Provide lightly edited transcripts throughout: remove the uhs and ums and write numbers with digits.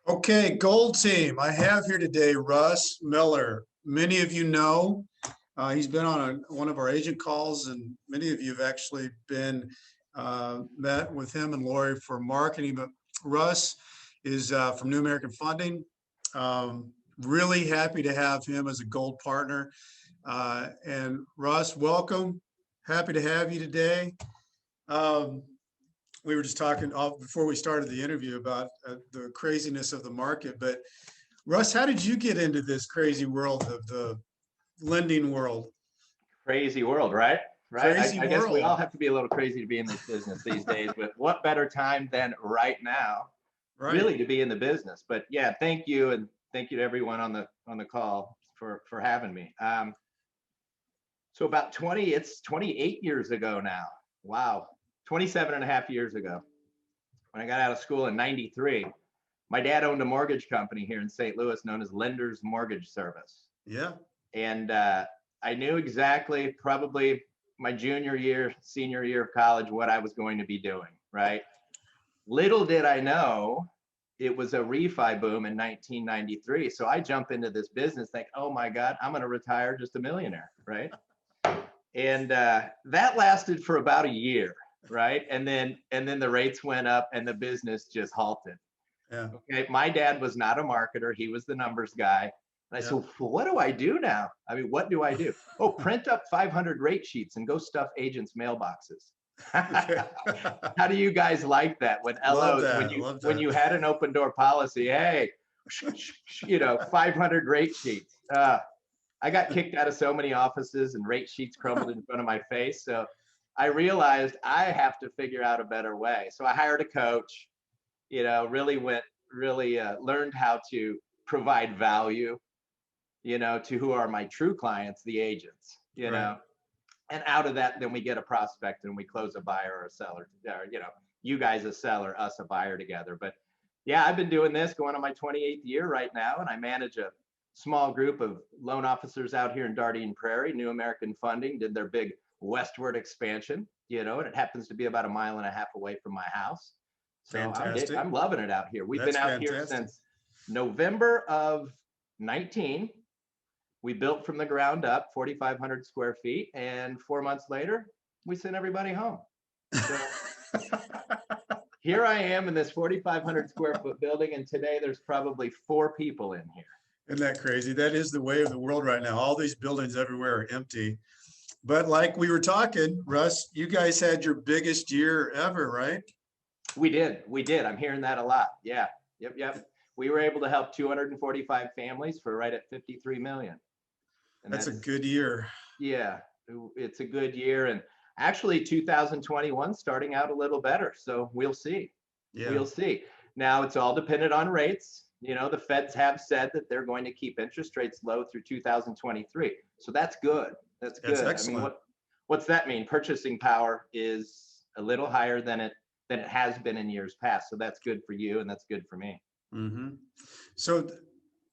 Okay, Gold Team. I have here today Russ Miller. Many of you know he's been on one of our agent calls, and many of you have actually been met with him and Lori for marketing. But Russ is from New American Funding. Really happy to have him as a gold partner. And Russ, welcome. Happy to have you today. Um, we were just talking before we started the interview about the craziness of the market. But Russ, how did you get into this crazy world of the lending world? Crazy world, right? Right. Crazy I guess we all world, have to be a little crazy to be in this business these days. But what better time than right now, right? really, to be in the business? But yeah, thank you, and thank you to everyone on the call for having me. So about 28 years ago now. Wow, 27 and a half years ago, when I got out of school in '93, my dad owned a mortgage company here in St. Louis known as Lender's Mortgage Service. Yeah. And I knew exactly, probably my junior year, senior year of college, what I was going to be doing, right? Little did I know it was a refi boom in 1993. So I jump into this business think, oh my God, I'm going to retire just a millionaire, right? And that lasted for about a year, right? And then the rates went up and the business just halted. Yeah. Okay, my dad was not a marketer; he was the numbers guy. And I said, well, what do I do now? I mean, what do I do? Oh, print up 500 rate sheets and go stuff agents' mailboxes. How do you guys like that? When Love LOs, that. Love when that. you had an open door policy, hey, 500 rate sheets. I got kicked out of so many offices and rate sheets crumbled in front of my face. So I realized I have to figure out a better way. So I hired a coach, really learned how to provide value, to who are my true clients, the agents, Right. and out of that, then we get a prospect and we close a buyer or a seller, or, you guys a seller, us a buyer together. But yeah, I've been doing this going on my 28th year right now, and I manage a small group of loan officers out here in Dardenne Prairie. New American Funding did their big westward expansion, and it happens to be about a mile and a half away from my house. So Fantastic. I'm loving it out here. We've That's been out here fantastic. since November of 19. We built from the ground up 4,500 square feet, and 4 months later, we sent everybody home. So here I am in this 4,500 square foot building, and today there's probably 4 people in here. Isn't that crazy? That is the way of the world right now. All these buildings everywhere are empty. But like we were talking, Russ, you guys had your biggest year ever, right? We did. I'm hearing that a lot. Yeah. Yep. We were able to help 245 families for right at 53 million. And That's a good year. Yeah, it's a good year. And actually 2021 starting out a little better. So we'll see. Yeah. We'll see. Now it's all dependent on rates. The feds have said that they're going to keep interest rates low through 2023. So that's good. That's good. Excellent. I mean, what's that mean? Purchasing power is a little higher than it has been in years past. So that's good for you, and that's good for me. Mm-hmm. So,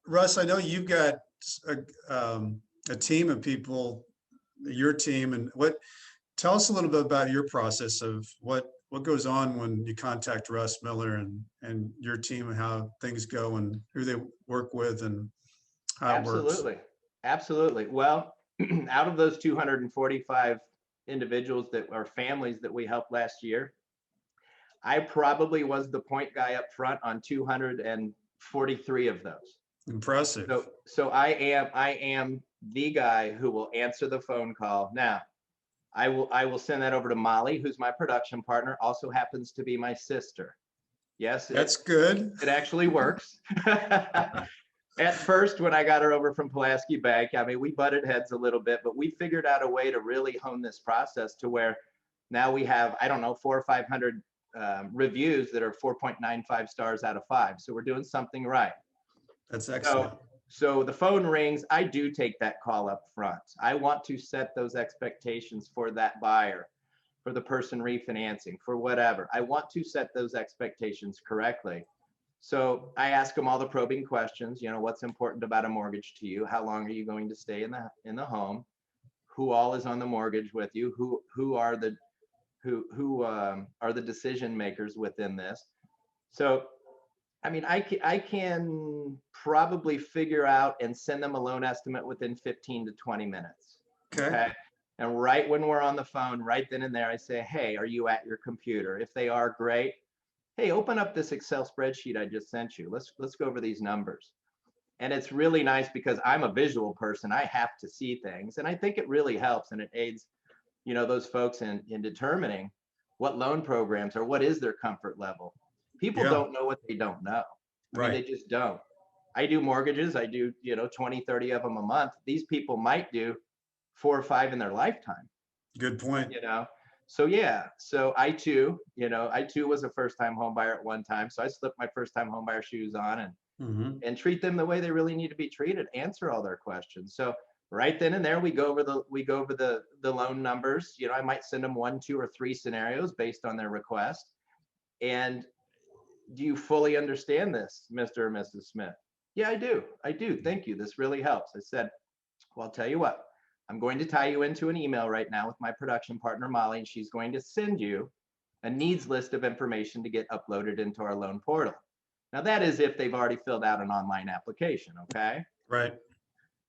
Russ, I know you've got a team of people, your team, and tell us a little bit about your process of what goes on when you contact Russ Miller and your team, and how things go and who they work with and how it works. Absolutely. Well, out of those 245 individuals that are families that we helped last year, I probably was the point guy up front on 243 of those. Impressive. So I am the guy who will answer the phone call. Now, I will send that over to Molly, who's my production partner, also happens to be my sister. Yes, that's good. It actually works. At first, when I got her over from Pulaski Bank, I mean, we butted heads a little bit, but we figured out a way to really hone this process to where now we have, I don't know, 400 or 500 reviews that are 4.95 stars out of 5. So we're doing something right. That's excellent. So the phone rings. I do take that call up front. I want to set those expectations for that buyer, for the person refinancing, for whatever. I want to set those expectations correctly. So I ask them all the probing questions. What's important about a mortgage to you? How long are you going to stay in the home? Who all is on the mortgage with you? Who are the decision makers within this? So I mean, I can probably figure out and send them a loan estimate within 15 to 20 minutes. Okay. And right when we're on the phone, right then and there, I say, hey, are you at your computer? If they are, great. Hey, open up this Excel spreadsheet I just sent you. Let's go over these numbers. And it's really nice because I'm a visual person. I have to see things. And I think it really helps and it aids, those folks in determining what loan programs or what is their comfort level. People Yeah. don't know what they don't know. I mean, Right. they just don't. I do mortgages. I do, 20, 30 of them a month. These people might do 4 or 5 in their lifetime, Good point. So yeah, so I too was a first time home buyer at one time. So I slipped my first time home buyer shoes on and treat them the way they really need to be treated, answer all their questions. So right then and there, we go over the loan numbers. I might send them 1, 2, or 3 scenarios based on their request. And do you fully understand this, Mr. or Mrs. Smith? Yeah, I do. Thank you. This really helps. I said, well, I'll tell you what, I'm going to tie you into an email right now with my production partner, Molly, and she's going to send you a needs list of information to get uploaded into our loan portal. Now, that is if they've already filled out an online application, okay? Right.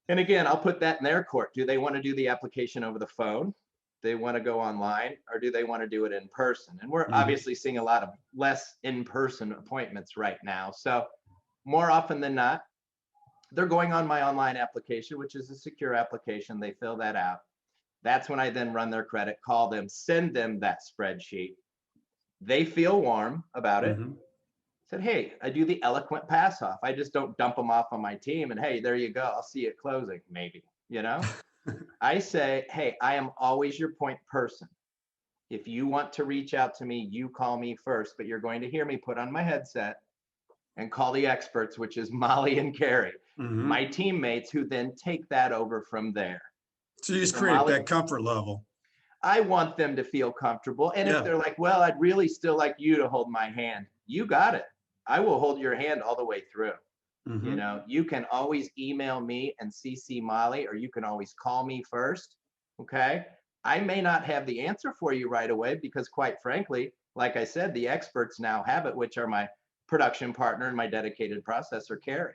And again, I'll put that in their court. Do they want to do the application over the phone? They want to go online, or do they want to do it in person? And we're obviously seeing a lot of less in-person appointments right now. So more often than not, they're going on my online application, which is a secure application. They fill that out. That's when I then run their credit, call them, send them that spreadsheet. They feel warm about it. Said, hey, I do the eloquent pass off. I just don't dump them off on my team and, hey, there you go. I'll see you at closing, maybe, I say, hey, I am always your point person. If you want to reach out to me, you call me first, but you're going to hear me put on my headset and call the experts, which is Molly and Carrie, my teammates, who then take that over from there. So you just create that comfort level. I want them to feel comfortable. And if they're like, well, I'd really still like you to hold my hand, you got it. I will hold your hand all the way through. You can always email me and CC Molly, or you can always call me first. Okay. I may not have the answer for you right away because, quite frankly, like I said, the experts now have it, which are my production partner and my dedicated processor, Carrie.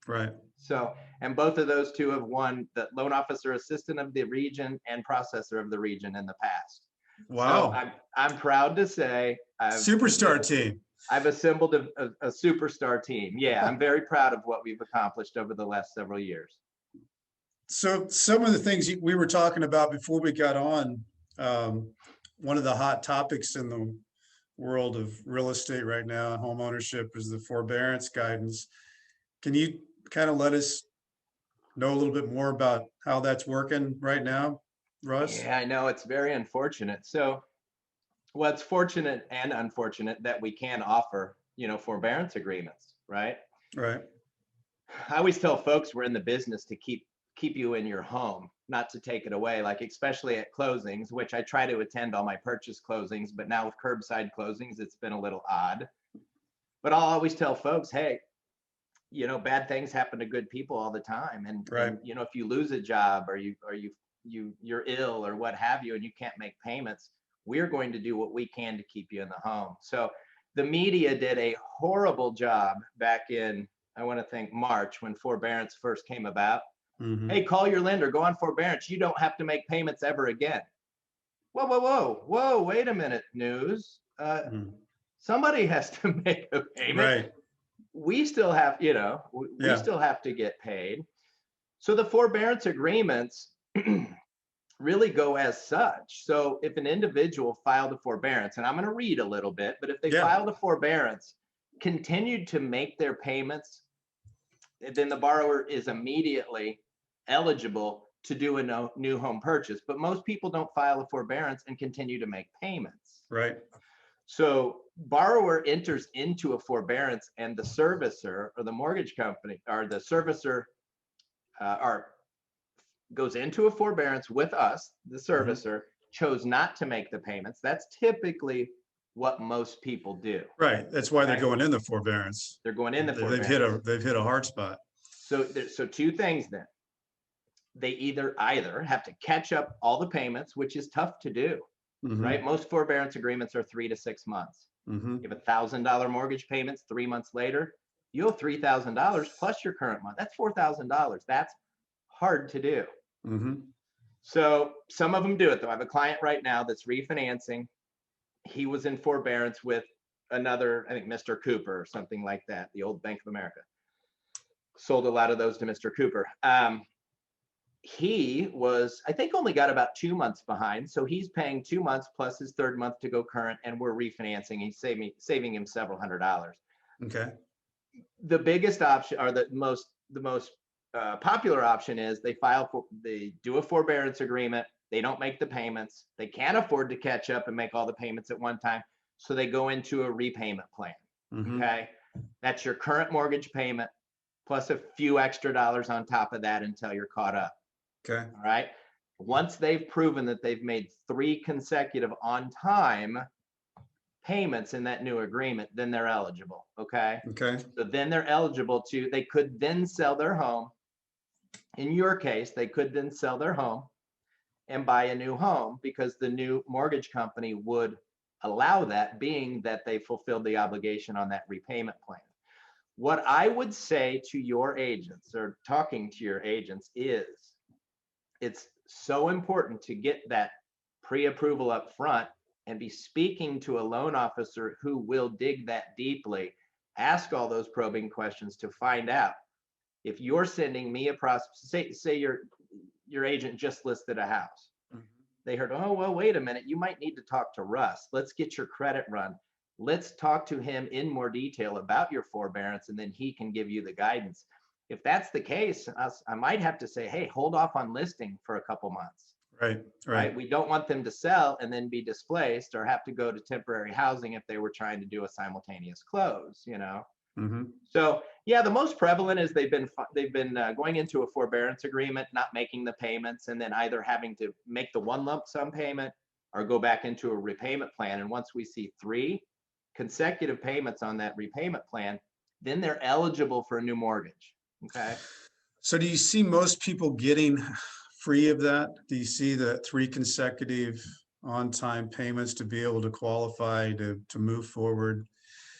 Right. So, and both of those two have won the loan officer assistant of the region and processor of the region in the past. Wow. So I'm proud to say superstar team. I've assembled a superstar team. Yeah, I'm very proud of what we've accomplished over the last several years. So some of the things we were talking about before we got on, one of the hot topics in the world of real estate right now and home ownership is the forbearance guidance. Can you kind of let us know a little bit more about how that's working right now, Russ? Yeah, I know it's very unfortunate. So, well, it's fortunate and unfortunate that we can offer, forbearance agreements, right? Right. I always tell folks we're in the business to keep you in your home, not to take it away, like especially at closings, which I try to attend all my purchase closings, but now with curbside closings, it's been a little odd. But I'll always tell folks, hey, bad things happen to good people all the time. And, if you lose a job or you're ill or what have you, and you can't make payments, we're going to do what we can to keep you in the home. So the media did a horrible job back in, I want to think, March, when forbearance first came about. Hey, call your lender, go on forbearance. You don't have to make payments ever again. Whoa, wait a minute, news. Somebody has to make a payment. Right. We still have, we still have to get paid. So the forbearance agreements really go as such. So if an individual filed a forbearance, and I'm going to read a little bit, but if they filed a forbearance, continued to make their payments, then the borrower is immediately eligible to do a new home purchase. But most people don't file a forbearance and continue to make payments. Right. So borrower enters into a forbearance, and the servicer or the mortgage company or the servicer goes into a forbearance with us. The servicer chose not to make the payments. That's typically what most people do. Right. That's why they're going in the forbearance. They're going in the forbearance. They've hit a hard spot. So two things then. They either have to catch up all the payments, which is tough to do, right? Most forbearance agreements are 3 to 6 months. You have $1,000 mortgage payments 3 months later. you owe $3,000 plus your current month. That's $4,000. That's hard to do. Mm-hmm. So some of them do it though. I have a client right now that's refinancing. He was in forbearance with another, I think Mr. Cooper or something like that, the old Bank of America. Sold a lot of those to Mr. Cooper. He was, I think, only got about 2 months behind. So he's paying 2 months plus his third month to go current, and we're refinancing. He's saving him several $100s. Okay. The biggest option, or the most popular option, is they do a forbearance agreement. They don't make the payments. They can't afford to catch up and make all the payments at one time. So they go into a repayment plan. Mm-hmm. Okay. That's your current mortgage payment plus a few extra dollars on top of that until you're caught up. Okay. All right. Once they've proven that they've made 3 consecutive on time payments in that new agreement, then they're eligible. Okay. Okay. So then they're eligible they could then sell their home. In your case, they could then sell their home and buy a new home because the new mortgage company would allow that, being that they fulfilled the obligation on that repayment plan. What I would say to your agents, or talking to your agents, is it's so important to get that pre-approval up front and be speaking to a loan officer who will dig that deeply, ask all those probing questions to find out if you're sending me a prospect. Say your agent just listed a house. Mm-hmm. They heard, oh, well, wait a minute, you might need to talk to Russ. Let's get your credit run. Let's talk to him in more detail about your forbearance, and then he can give you the guidance. If that's the case, I might have to say, hey, hold off on listing for a couple months. Right. We don't want them to sell and then be displaced or have to go to temporary housing if they were trying to do a simultaneous close, Mm-hmm. So yeah, the most prevalent is they've been going into a forbearance agreement, not making the payments, and then either having to make the one lump sum payment or go back into a repayment plan. And once we see 3 consecutive payments on that repayment plan, then they're eligible for a new mortgage. Okay. So do you see most people getting free of that? Do you see the 3 consecutive on-time payments to be able to qualify to move forward?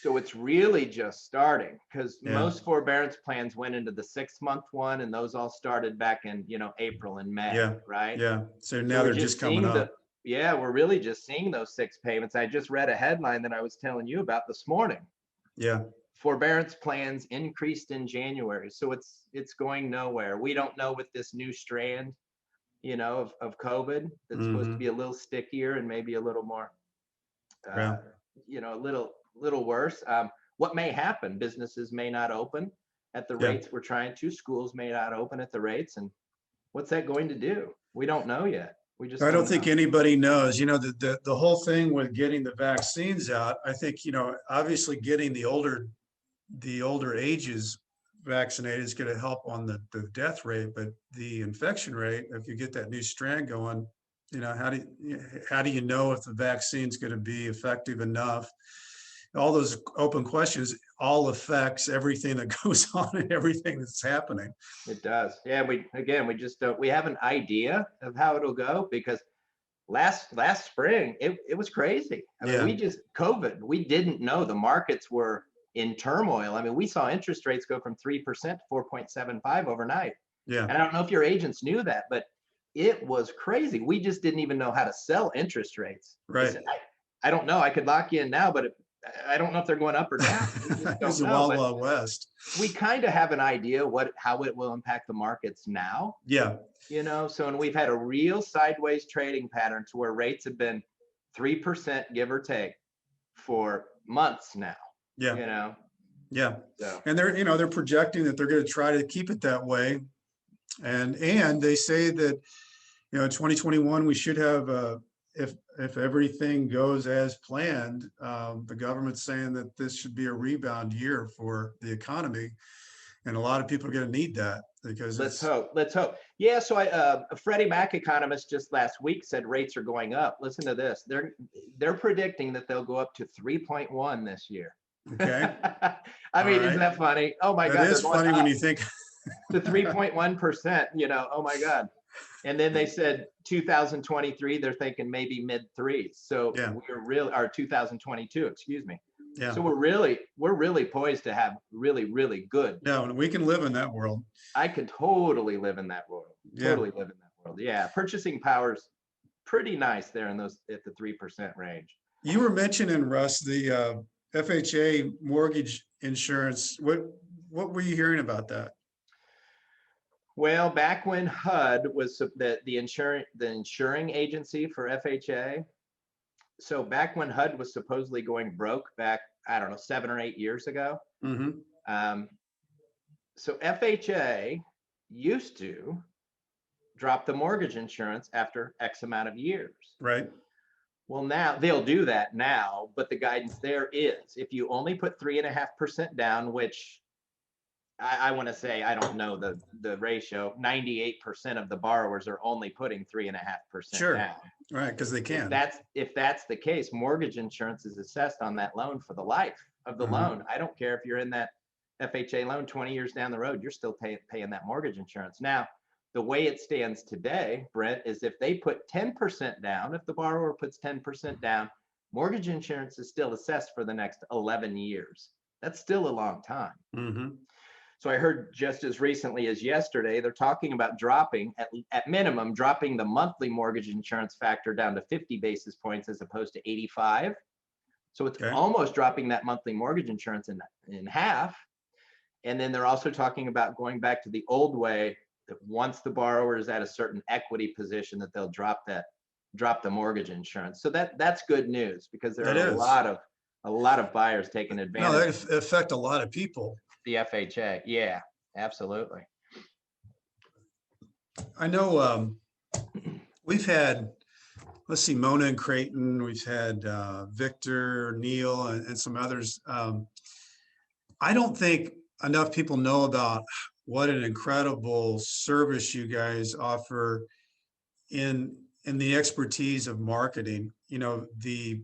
So it's really just starting, because Yeah. most forbearance plans went into the 6-month one, and those all started back in April and May, right? Yeah. So now they're just coming up. We're really just seeing those 6 payments. I just read a headline that I was telling you about this morning. Yeah. Forbearance plans increased in January, so it's going nowhere. We don't know with this new strand, of COVID that's supposed to be a little stickier and maybe a little more, a little worse. What may happen? Businesses may not open at the rates we're trying to. Schools may not open at the rates, and what's that going to do? We don't know yet. I don't think anybody knows. The whole thing with getting the vaccines out, I think, obviously getting the older ages vaccinated is going to help on the death rate, but the infection rate, if you get that new strand going, how do you know if the vaccine is going to be effective enough? All those open questions all affects everything that goes on and everything that's happening. It does. Yeah. We just don't, we have an idea of how it'll go, because last spring, it was crazy. I mean, COVID, we didn't know. The markets were in turmoil. I mean, we saw interest rates go from 3% to 4.75 overnight. Yeah. And I don't know if your agents knew that, but it was crazy. We just didn't even know how to sell interest rates. Right. Said, I don't know. I could lock you in now, but I don't know if they're going up or down. It's a Wild West. We kind of have an idea how it will impact the markets now. Yeah. And we've had a real sideways trading pattern to where rates have been 3%, give or take, for months now. Yeah. Yeah. So. And they're projecting that they're going to try to keep it that way. And they say that, in 2021, we should have, if everything goes as planned, the government's saying that this should be a rebound year for the economy. And a lot of people are going to need that, because let's hope. Yeah. So a Freddie Mac economist just last week said rates are going up. Listen to this. They're predicting that they'll go up to 3.1 this year. Okay. I mean, isn't that funny? Oh my God. That is funny when you think to 3.1%, oh my God. And then they said 2023, they're thinking maybe mid 3s. So we're really, or 2022, excuse me. Yeah. So we're really poised to have really, really good. No, and we can live in that world. I could totally live in that world. Yeah. Totally live in that world. Yeah. Purchasing power's pretty nice there in those at the 3% range. You were mentioning, Russ, the FHA mortgage insurance. What were you hearing about that? Well, back when HUD was the insuring agency for FHA. So back when HUD was supposedly going broke back, I don't know, 7 or 8 years ago. Mm-hmm. So FHA used to drop the mortgage insurance after X amount of years. Right. Well, now they'll do that now, but the guidance there is if you only put 3.5% down, which I want to say, I don't know the ratio, 98% of the borrowers are only putting 3.5% Sure. down. Right, because they can. If that's the case, mortgage insurance is assessed on that loan for the life of the loan. I don't care if you're in that FHA loan 20 years down the road, you're still paying that mortgage insurance. Now, the way it stands today, Brent, is if they put 10% down, if the borrower puts 10% down, mortgage insurance is still assessed for the next 11 years. That's still a long time. Mm-hmm. So I heard just as recently as yesterday, they're talking about dropping, at minimum, dropping the monthly mortgage insurance factor down to 50 basis points as opposed to 85. So it's almost dropping that monthly mortgage insurance in half. And then they're also talking about going back to the old way, that once the borrower is at a certain equity position, that they'll drop the mortgage insurance. So that's good news, because there are a lot of buyers taking advantage. No, that affect a lot of people. The FHA. Yeah, absolutely. I know we've had, let's see, Mona and Creighton, we've had Victor, Neil, and some others. I don't think enough people know about what an incredible service you guys offer in the expertise of marketing. You know, the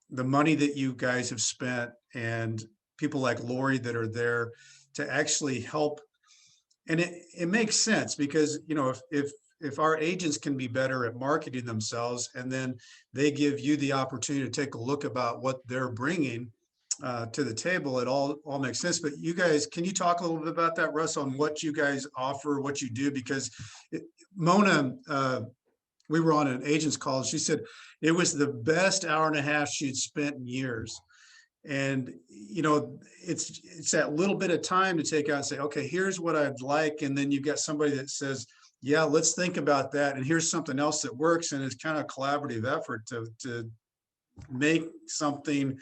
money that you guys have spent, and people like Lori that are there to actually help. And it makes sense, because, you know, if our agents can be better at marketing themselves, and then they give you the opportunity to take a look about what they're bringing to the table, it all makes sense. But you guys, can you talk a little bit about that, Russ, on what you guys offer, what you do? Because Mona, we were on an agent's call. She said it was the best hour and a half she'd spent in years. And, you know, it's that little bit of time to take out and say, okay, here's what I'd like. And then you've got somebody that says, yeah, let's think about that. And here's something else that works. And it's kind of a collaborative effort to make something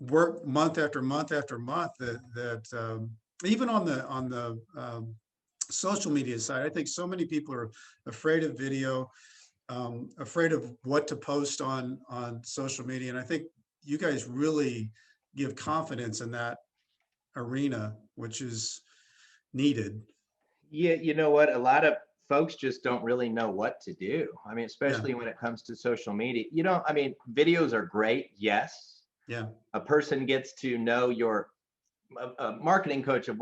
work month after month after month, that even on the social media side, I think so many people are afraid of video, afraid of what to post on social media. And I think you guys really give confidence in that arena, which is needed. Yeah, you know what? A lot of folks just don't really know what to do. I mean, especially when it comes to social media. You know, I mean, videos are great, yes. Yeah. A person gets to know a marketing coach of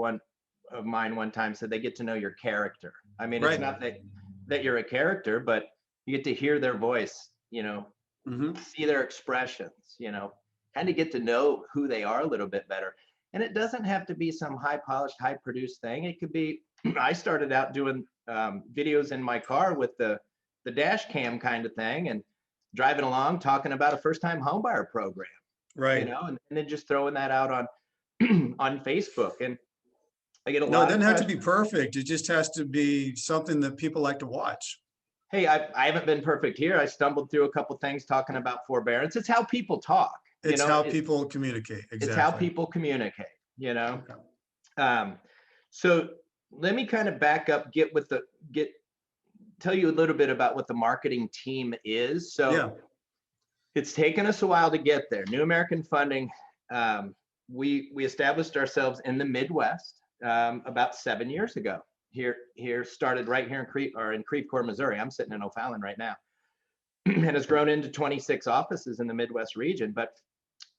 mine one time said they get to know your character. I mean, it's not that you're a character, but you get to hear their voice, you know, see their expressions, you know, kind of get to know who they are a little bit better. And it doesn't have to be some high polished, high produced thing. It could be, I started out doing videos in my car with the dash cam kind of thing, and driving along talking about a first time homebuyer program, right? You know, and then just throwing that out on on Facebook. And I get a lot. No, it doesn't have to be perfect. It just has to be something that people like to watch. Hey, I haven't been perfect here. I stumbled through a couple things talking about forbearance. It's how people talk. It's how people communicate. Exactly. It's how people communicate, you know? So let me kind of back up, tell you a little bit about what the marketing team is. So it's taken us a while to get there. New American Funding, we established ourselves in the Midwest about 7 years ago. Here started right here in Creve Coeur, Missouri. I'm sitting in O'Fallon right now, and has grown into 26 offices in the Midwest region. But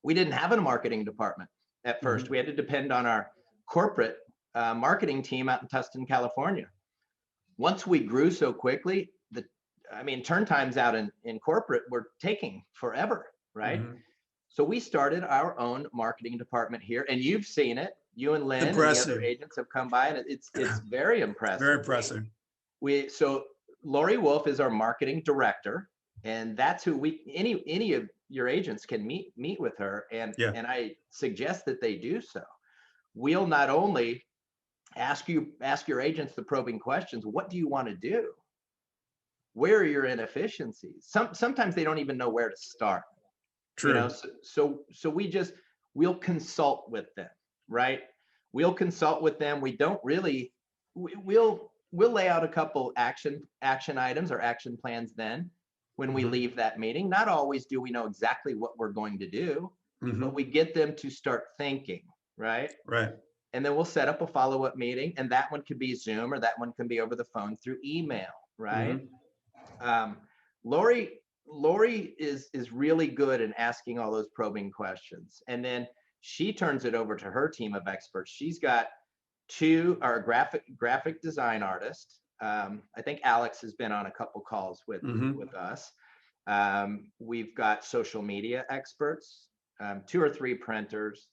we didn't have a marketing department at first. We had to depend on our corporate marketing team out in Tustin, California. Once we grew so quickly, turn times out in corporate were taking forever, right? So we started our own marketing department here, and you've seen it. You and Lynn and the other Impressive. agents have come by, and it's very impressive. Very impressive. So Lori Wolf is our marketing director, and that's who any of your agents can meet with her, and Yeah. and I suggest that they do so. We'll not only ask your agents the probing questions. What do you want to do? Where are your inefficiencies? Sometimes they don't even know where to start. True. You know, so we'll consult with them, right? We'll consult with them. We don't really, we'll lay out a couple action items or action plans then when we leave that meeting. Not always do we know exactly what we're going to do, but we get them to start thinking, right? Right. And then we'll set up a follow-up meeting, and that one could be Zoom, or that one can be over the phone through email, right? Lori is really good in asking all those probing questions, and then she turns it over to her team of experts. She's got our graphic design artist. I think Alex has been on a couple calls with us. We've got social media experts, 2 or 3 printers,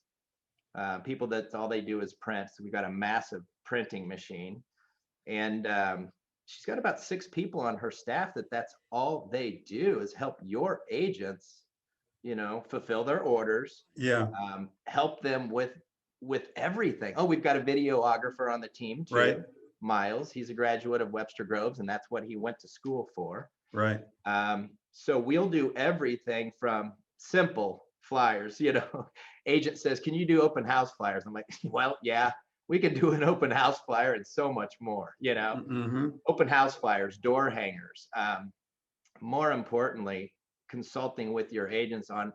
people that all they do is print. So we've got a massive printing machine, and she's got about 6 people on her staff that's all they do is help your agents, fulfill their orders. Yeah. Help them with everything. Oh, we've got a videographer on the team too. Right. Miles, he's a graduate of Webster Groves, and that's what he went to school for. Right. So we'll do everything from simple flyers. Agent says, "Can you do open house flyers?" I'm like, well, yeah, we can do an open house flyer and so much more. Open house flyers, door hangers. More importantly, consulting with your agents on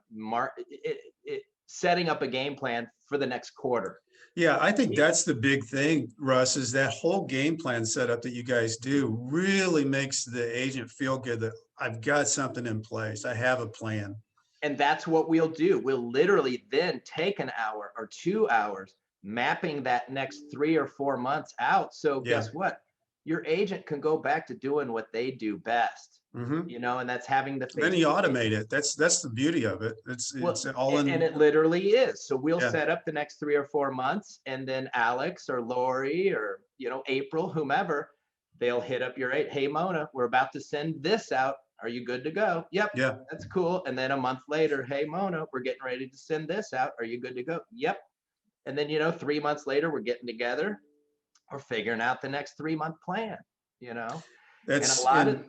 setting up a game plan for the next quarter. Yeah, I think that's the big thing, Russ, is that whole game plan setup that you guys do really makes the agent feel good that I've got something in place. I have a plan. And that's what we'll do. We'll literally then take an hour or 2 hours mapping that next 3 or 4 months out. So guess what? Your agent can go back to doing what they do best. And that's having the face. Then you automate it. That's the beauty of it. It's all in. And it literally is. So we'll set up the next 3 or 4 months, and then Alex or Lori or April, whomever, they'll hit up your hey Mona, we're about to send this out. Are you good to go? Yep. Yeah. That's cool. And then a month later, hey Mona, we're getting ready to send this out. Are you good to go? Yep. And then 3 months later, we're getting together. We're figuring out the next 3-month plan. That's and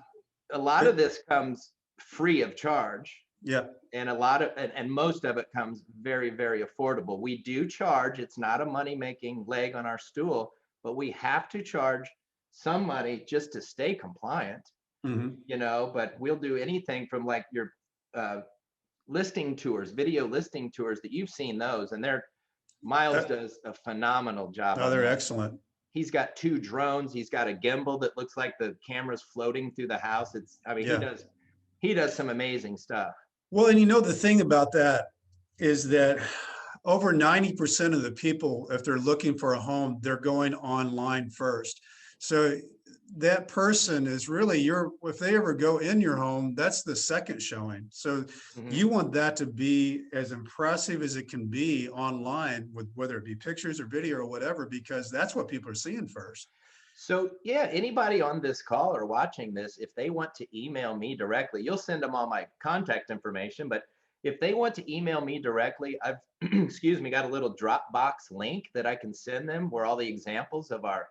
a lot of this comes free of charge. Yeah. And and most of it comes very, very affordable. We do charge. It's not a money-making leg on our stool, but we have to charge some money just to stay compliant. But we'll do anything from like your listing tours, video listing tours that you've seen those, and Miles does a phenomenal job. Oh, they're excellent. He's got 2 drones. He's got a gimbal that looks like the camera's floating through the house. He does some amazing stuff. Well, and the thing about that is that over 90% of the people, if they're looking for a home, they're going online first. So that person is really if they ever go in your home, that's the second showing. So you want that to be as impressive as it can be online, with whether it be pictures or video or whatever, because that's what people are seeing first. So yeah, anybody on this call or watching this, if they want to email me directly, you'll send them all my contact information. But if they want to email me directly, I've got a little Dropbox link that I can send them where all the examples of our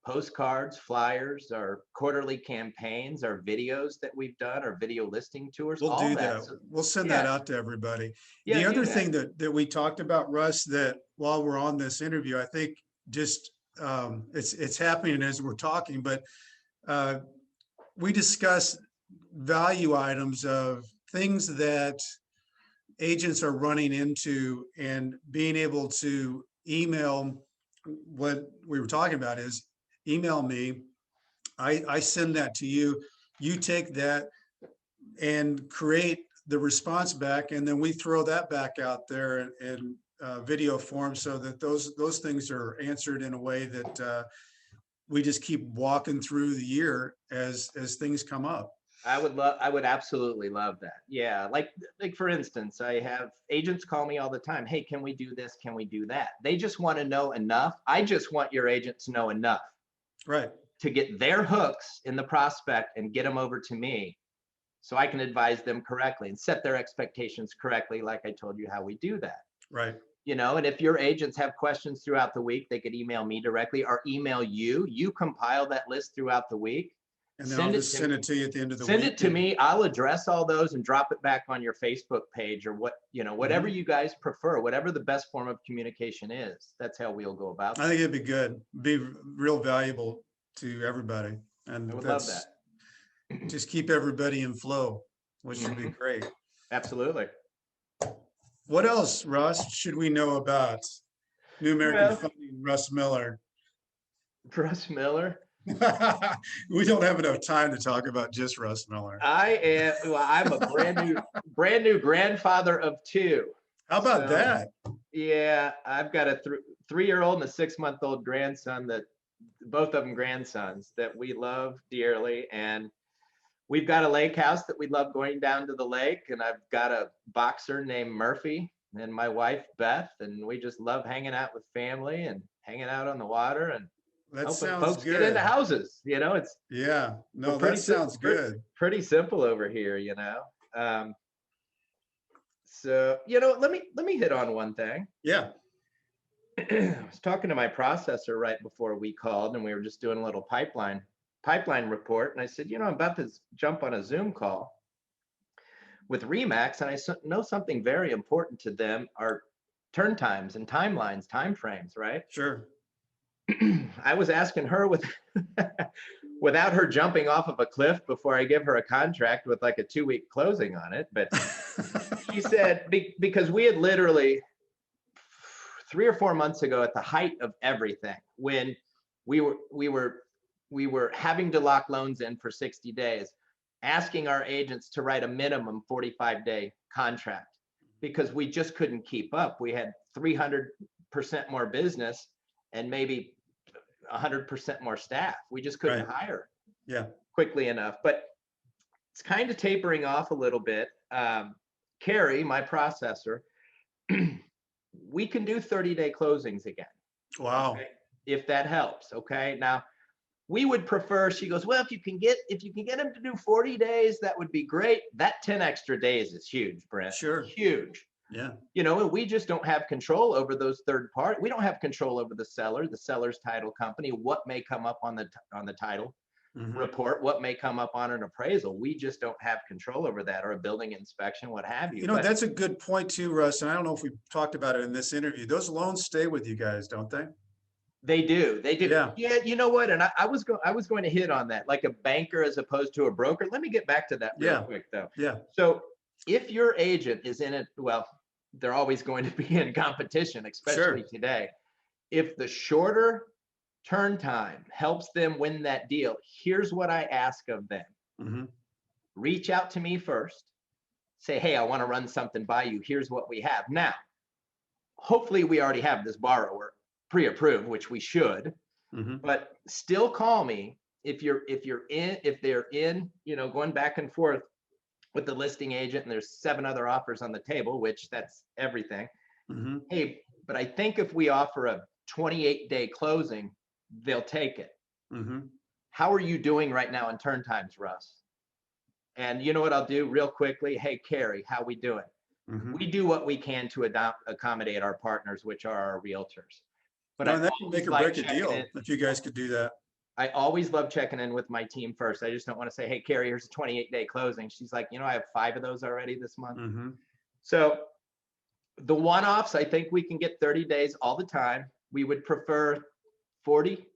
postcards, flyers, our quarterly campaigns, our videos that we've done, our video listing tours. We'll do that. So, we'll send that out to everybody. The other thing that we talked about, Russ, that while we're on this interview, I think just it's happening as we're talking, but we discuss value items of things that agents are running into, and being able to email. What we were talking about is email me. I send that to you. You take that and create the response back, and then we throw that back out there in video form, so that those things are answered in a way that we just keep walking through the year as things come up. I would absolutely love that. Yeah. Like for instance, I have agents call me all the time. Hey, can we do this? Can we do that? They just want to know enough. I just want your agent to know enough Right, to get their hooks in the prospect and get them over to me so I can advise them correctly and set their expectations correctly. Like I told you how we do that. right. And if your agents have questions throughout the week, they could email me directly or email you. You compile that list throughout the week. And then I'll just send it to you at the end of the week. Send it to me. I'll address all those and drop it back on your Facebook page or whatever you guys prefer, whatever the best form of communication is. That's how we'll go about I it. think it'd be good, be real valuable to everybody. And I would love that. Just keep everybody in flow, which would be great. Absolutely. What else, Russ, should we know about New American Funding, Russ Miller? Russ Miller. We don't have enough time to talk about just Russ Miller. I'm a brand new grandfather of two. How about that? Yeah, I've got a 3-year-old and a 6-month-old grandson that both of them grandsons that we love dearly. And we've got a lake house that we love going down to the lake. And I've got a boxer named Murphy and my wife, Beth. And we just love hanging out with family and hanging out on the water and that helping sounds folks good. get into houses. It's that sounds good. Pretty simple over here. So let me hit on one thing. Yeah. I was talking to my processor right before we called, and we were just doing a little pipeline report. And I said, I'm about to jump on a Zoom call with Remax, and I know something very important to them are turn times and timelines, time frames, right? Sure. I was asking her without her jumping off of a cliff before I give her a contract with like a 2-week closing on it. But she said, because we had literally 3 or 4 months ago at the height of everything, when we were having to lock loans in for 60 days, asking our agents to write a minimum 45-day contract because we just couldn't keep up. We had 300% more business and maybe 100% more staff. We just couldn't hire quickly enough. But it's kind of tapering off a little bit. Carrie, my processor, we can do 30-day closings again. Wow. Okay? If that helps. Okay. Now we would prefer, she goes, well, if you can get them to do 40 days, that would be great. That 10 extra days is huge, Brent. Sure. Huge. Yeah. And we just don't have control over those third party. We don't have control over the seller's title company, what may come up on the title report, what may come up on an appraisal. We just don't have control over that, or a building inspection, what have you. That's a good point too, Russ. And I don't know if we talked about it in this interview. Those loans stay with you guys, don't they? They do. Yeah. You know what? And I was going to hit on that, like a banker as opposed to a broker. Let me get back to that real quick though. Yeah. So if your agent is in it, well, they're always going to be in competition, especially today. If the shorter turn time helps them win that deal, here's what I ask of them. Reach out to me first. Say, hey, I want to run something by you. Here's what we have. Now, hopefully we already have this borrower pre-approved, which we should, but still call me if they're in, going back and forth with the listing agent and there's 7 other offers on the table, which that's everything. Hey, but I think if we offer a 28-day closing, they'll take it. How are you doing right now in turn times, Russ? And you know what I'll do real quickly? Hey, Carrie, how we doing? We do what we can to accommodate our partners, which are our realtors. But that can make or break a deal if you guys could do that. I always love checking in with my team first. I just don't want to say, hey, Carrie, here's a 28-day closing. She's like, I have 5 of those already this month. So the one-offs, I think we can get 30 days all the time. We would prefer 40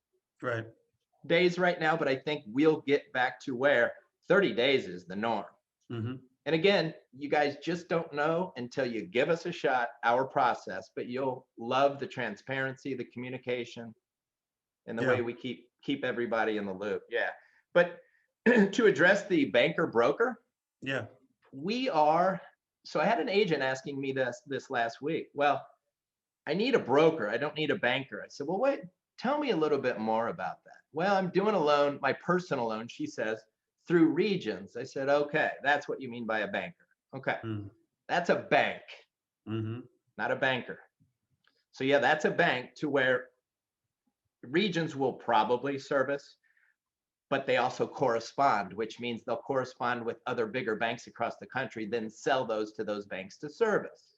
days right now, but I think we'll get back to where 30 days is the norm. And again, you guys just don't know until you give us a shot, our process, but you'll love the transparency, the communication, and the way we keep everybody in the loop. Yeah. But to address the banker broker, so I had an agent asking me this last week. Well, I need a broker. I don't need a banker. I said, well, wait, tell me a little bit more about that. Well, I'm doing a loan, my personal loan, she says, through regions. I said, okay, that's what you mean by a banker. Okay, that's a bank, not a banker. So yeah, that's a bank to where regions will probably service, but they also correspond, which means they'll correspond with other bigger banks across the country, then sell those to those banks to service.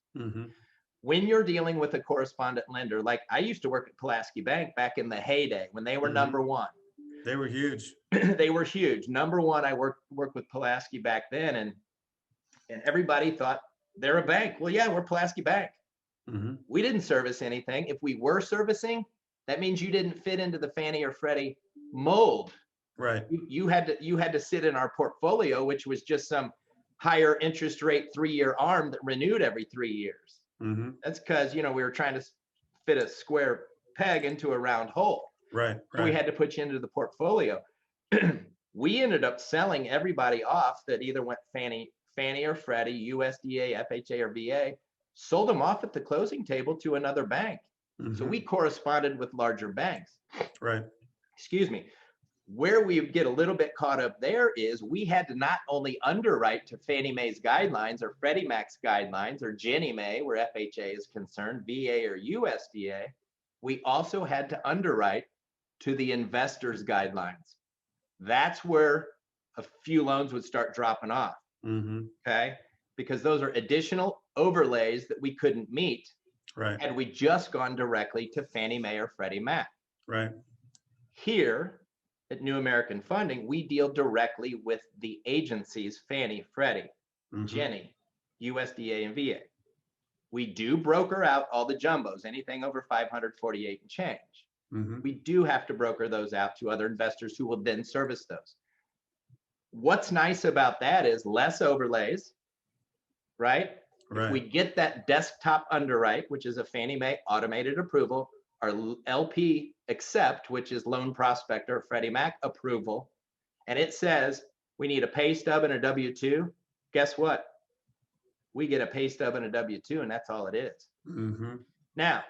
When you're dealing with a correspondent lender, like I used to work at Pulaski Bank back in the heyday when they were number one. They were huge. They were huge. Number one, I worked with Pulaski back then, and everybody thought they're a bank. Well, yeah, we're Pulaski Bank. We didn't service anything. If we were servicing, that means you didn't fit into the Fannie or Freddie mold. Right. You had to sit in our portfolio, which was just some higher interest rate 3-year arm that renewed every 3 years. That's because, we were trying to fit a square peg into a round hole. Right. So we had to put you into the portfolio. We ended up selling everybody off that either went Fannie or Freddie, USDA, FHA, or VA, sold them off at the closing table to another bank. So we corresponded with larger banks. Right. Excuse me. Where we get a little bit caught up there is we had to not only underwrite to Fannie Mae's guidelines or Freddie Mac's guidelines or Ginnie Mae, where FHA is concerned, VA or USDA, we also had to underwrite to the investors' guidelines. That's where a few loans would start dropping off. Okay, because those are additional overlays that we couldn't meet. Right. Had we just gone directly to Fannie Mae or Freddie Mac. Right. Here at New American Funding, we deal directly with the agencies, Fannie, Freddie, Ginnie, USDA, and VA. We do broker out all the jumbos, anything over 548 and change. We do have to broker those out to other investors who will then service those. What's nice about that is less overlays, right? If we get that desktop underwrite, which is a Fannie Mae automated approval, our LP accept, which is loan prospector, Freddie Mac approval, and it says we need a pay stub and a W-2, guess what? We get a pay stub and a W-2, and that's all it is. Now,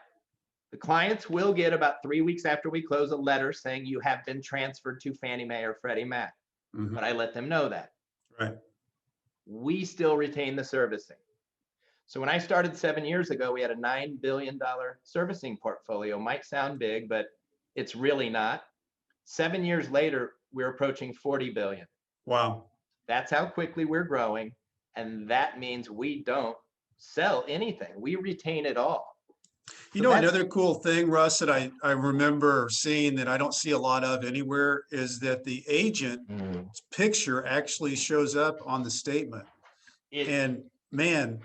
the clients will get about 3 weeks after we close a letter saying you have been transferred to Fannie Mae or Freddie Mac, but I let them know that. Right. We still retain the servicing. So when I started 7 years ago, we had a $9 billion servicing portfolio. Might sound big, but it's really not. 7 years later, we're approaching 40 billion. Wow. That's how quickly we're growing. And that means we don't sell anything. We retain it all. You know, another cool thing, Russ, that I remember seeing that I don't see a lot of anywhere is that the agent's picture actually shows up on the statement. And man,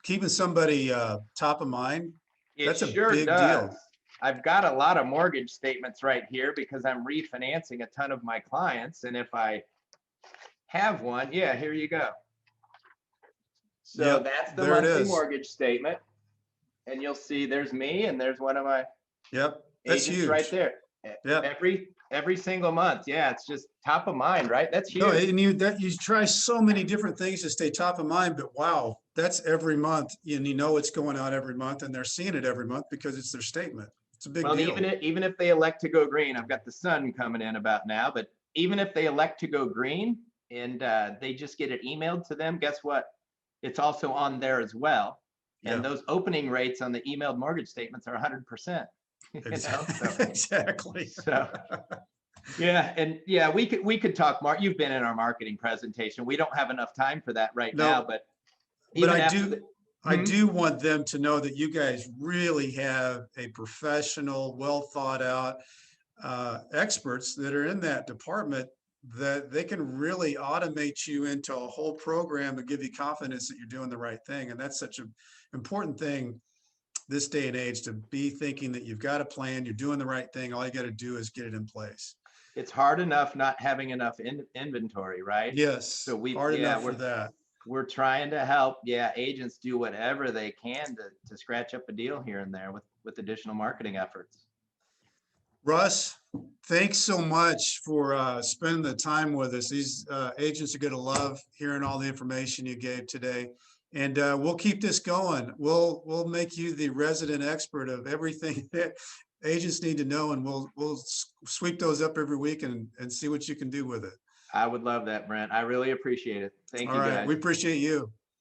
keeping somebody top of mind, that's a big deal. I've got a lot of mortgage statements right here because I'm refinancing a ton of my clients. And if I have one, yeah, here you go. So that's the monthly mortgage statement. And you'll see there's me and there's one of my that's agents huge right there. Every single month. Yeah, it's just top of mind, right? That's huge. No, and you try so many different things to stay top of mind, but wow, that's every month. And you know it's going out every month and they're seeing it every month because it's their statement. It's a big deal. Even if they elect to go green, I've got the sun coming in about now, but even if they elect to go green and they just get it emailed to them, guess what? It's also on there as well. And those opening rates on the emailed mortgage statements are 100%. Exactly. So, yeah, we could talk more. You've been in our marketing presentation. We don't have enough time for that right now, but I do want them to know that you guys really have a professional, well thought out experts that are in that department that they can really automate you into a whole program and give you confidence that you're doing the right thing. And that's such an important thing this day and age, to be thinking that you've got a plan, you're doing the right thing. All you got to do is get it in place. It's hard enough not having enough inventory, right? Yes. So hard enough for that. We're trying to help agents do whatever they can to scratch up a deal here and there with additional marketing efforts. Russ, thanks so much for spending the time with us. These agents are going to love hearing all the information you gave today. And we'll keep this going. We'll make you the resident expert of everything that agents need to know, and we'll sweep those up every week and see what you can do with it. I would love that, Brent. I really appreciate it. Thank All you, right, guys. we appreciate you.